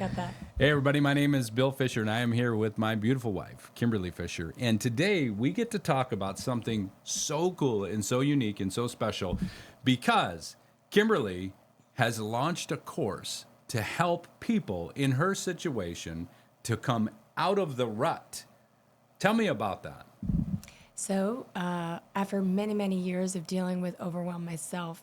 Got that. Hey, everybody, my name is Bill Fischer, and I am here with my beautiful wife, Kimberly Fischer. And today we get to talk about something so cool and so unique and so special because Kimberly has launched a course to help people in her situation to come out of the rut. Tell me about that. So, after many, many years of dealing with overwhelm myself,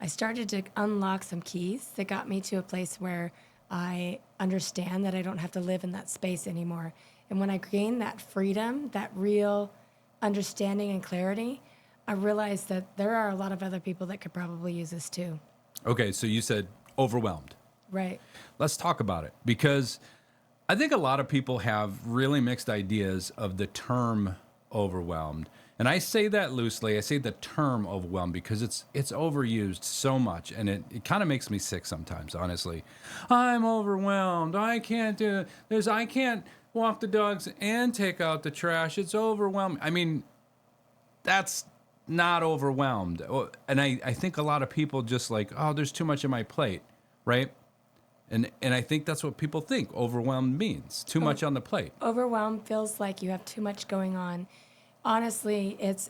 I started to unlock some keys that got me to a place where I understand that I don't have to live in that space anymore. And when I gained that freedom, that real understanding and clarity, I realized that there are a lot of other people that could probably use this too. Okay, so you said overwhelmed. Right. Let's talk about it because I think a lot of people have really mixed ideas of the term overwhelmed. And I say that loosely. I say the term overwhelmed because it's overused so much and it kind of makes me sick sometimes, honestly. I'm overwhelmed. I can't do this. I can't walk the dogs and take out the trash. It's overwhelming. I mean, that's not overwhelmed. And I think a lot of people just like, oh, there's too much on my plate, right? And I think that's what people think overwhelmed means, too much on the plate. Overwhelm feels like you have too much going on. Honestly, it's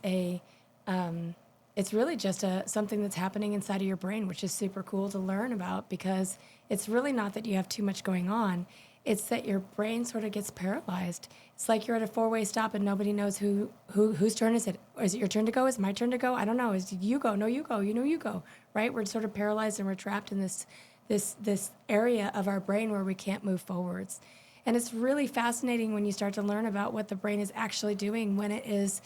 really just something that's happening inside of your brain, which is super cool to learn about because it's really not that you have too much going on. It's that your brain sort of gets paralyzed. It's like you're at a four-way stop and nobody knows whose turn is it. Is it your turn to go? Is it my turn to go? I don't know. Is it you go? No, you go. You know, you go. Right? We're sort of paralyzed and we're trapped in this area of our brain where we can't move forwards. And it's really fascinating when you start to learn about what the brain is actually doing when it is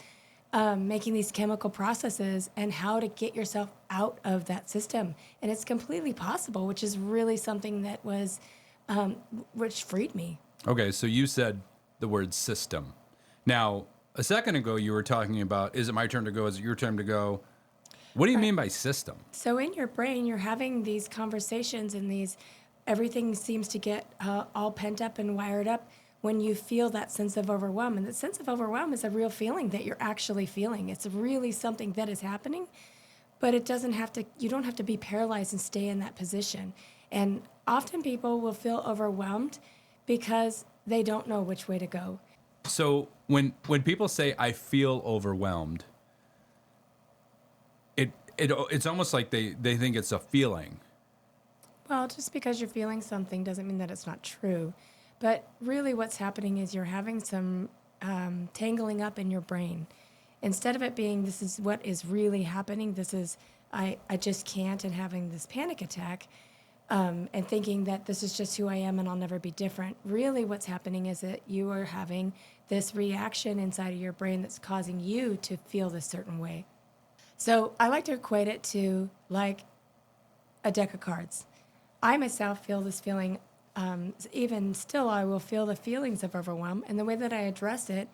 making these chemical processes and how to get yourself out of that system. And it's completely possible, which is really something that was, which freed me. Okay, so you said the word system. Now, a second ago, you were talking about, is it my turn to go? Is it your turn to go? What do you mean by system? So in your brain, you're having these conversations and everything seems to get all pent up and wired up when you feel that sense of overwhelm. And that sense of overwhelm is a real feeling that you're actually feeling. It's really something that is happening, but you don't have to be paralyzed and stay in that position. And often people will feel overwhelmed because they don't know which way to go. So when people say, I feel overwhelmed, it's almost like they think it's a feeling. Well, just because you're feeling something doesn't mean that it's not true. But really what's happening is you're having some tangling up in your brain. Instead of it being, this is what is really happening, this is, I just can't, and having this panic attack, and thinking that this is just who I am and I'll never be different. Really what's happening is that you are having this reaction inside of your brain that's causing you to feel this certain way. So I like to equate it to like a deck of cards. I myself feel this feeling, even still, I will feel the feelings of overwhelm. And the way that I address it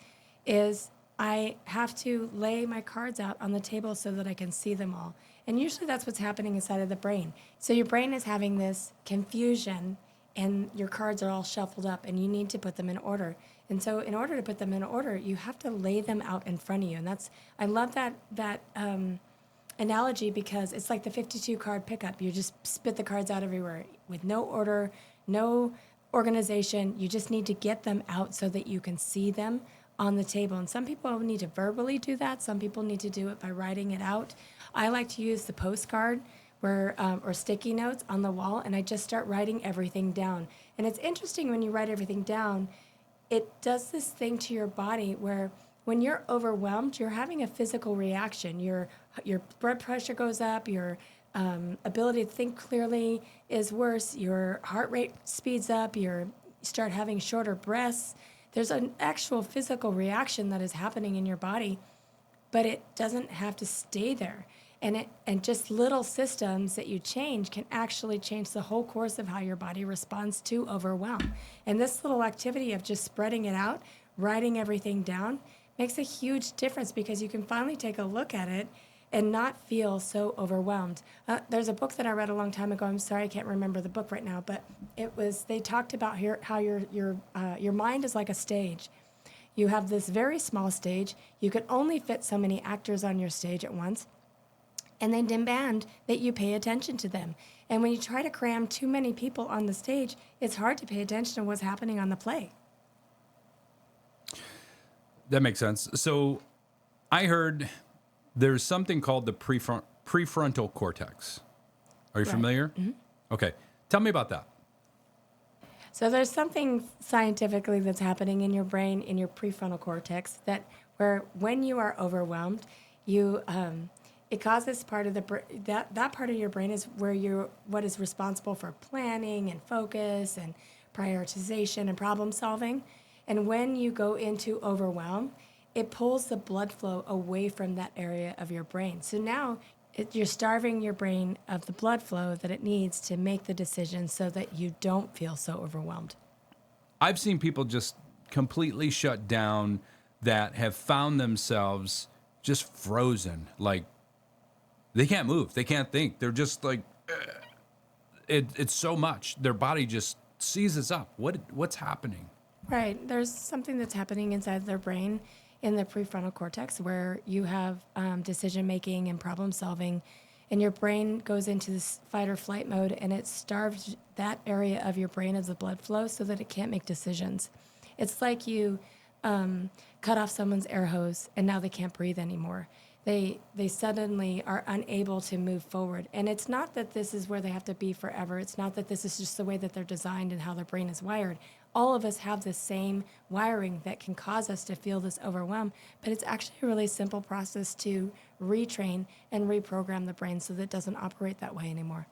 is I have to lay my cards out on the table so that I can see them all. And usually that's what's happening inside of the brain. So your brain is having this confusion and your cards are all shuffled up and you need to put them in order. And so in order to put them in order, you have to lay them out in front of you. And I love that analogy because it's like the 52 card pickup. You just spit the cards out everywhere with no order, no organization. You just need to get them out so that you can see them on the table. And some people need to verbally do that. Some people need to do it by writing it out. I like to use the postcard or sticky notes on the wall, and I just start writing everything down. And it's interesting when you write everything down, it does this thing to your body where when you're overwhelmed, you're having a physical reaction. Your blood pressure goes up, your ability to think clearly is worse, your heart rate speeds up, you start having shorter breaths. There's an actual physical reaction that is happening in your body, but it doesn't have to stay there. And just little systems that you change can actually change the whole course of how your body responds to overwhelm. And this little activity of just spreading it out, writing everything down, makes a huge difference because you can finally take a look at it and not feel so overwhelmed. There's a book that I read a long time ago. I'm sorry I can't remember the book right now, but they talked about how your mind is like a stage. You have this very small stage. You can only fit so many actors on your stage at once. and they demand that you pay attention to them. And when you try to cram too many people on the stage, it's hard to pay attention to what's happening on the play. That makes sense. So I heard there's something called the prefrontal cortex. Are you Right. familiar? Okay. Tell me about that. So there's something scientifically that's happening in your brain, in your prefrontal cortex, that where when you are overwhelmed, you it causes part of that part of your brain is where what is responsible for planning and focus and prioritization and problem solving. And when you go into overwhelm, it pulls the blood flow away from that area of your brain. So now you're starving your brain of the blood flow that it needs to make the decision so that you don't feel so overwhelmed. I've seen people just completely shut down that have found themselves just frozen. Like they can't move. They can't think. They're just like, it's so much. Their body just seizes up. What's happening? Right. There's something that's happening inside their brain in the prefrontal cortex where you have decision making and problem solving, and your brain goes into this fight or flight mode, and it starves that area of your brain of the blood flow so that it can't make decisions. It's like you cut off someone's air hose, and now they can't breathe anymore. They suddenly are unable to move forward. And it's not that this is where they have to be forever. It's not that this is just the way that they're designed and how their brain is wired. All of us have the same wiring that can cause us to feel this overwhelm, but it's actually a really simple process to retrain and reprogram the brain so that it doesn't operate that way anymore.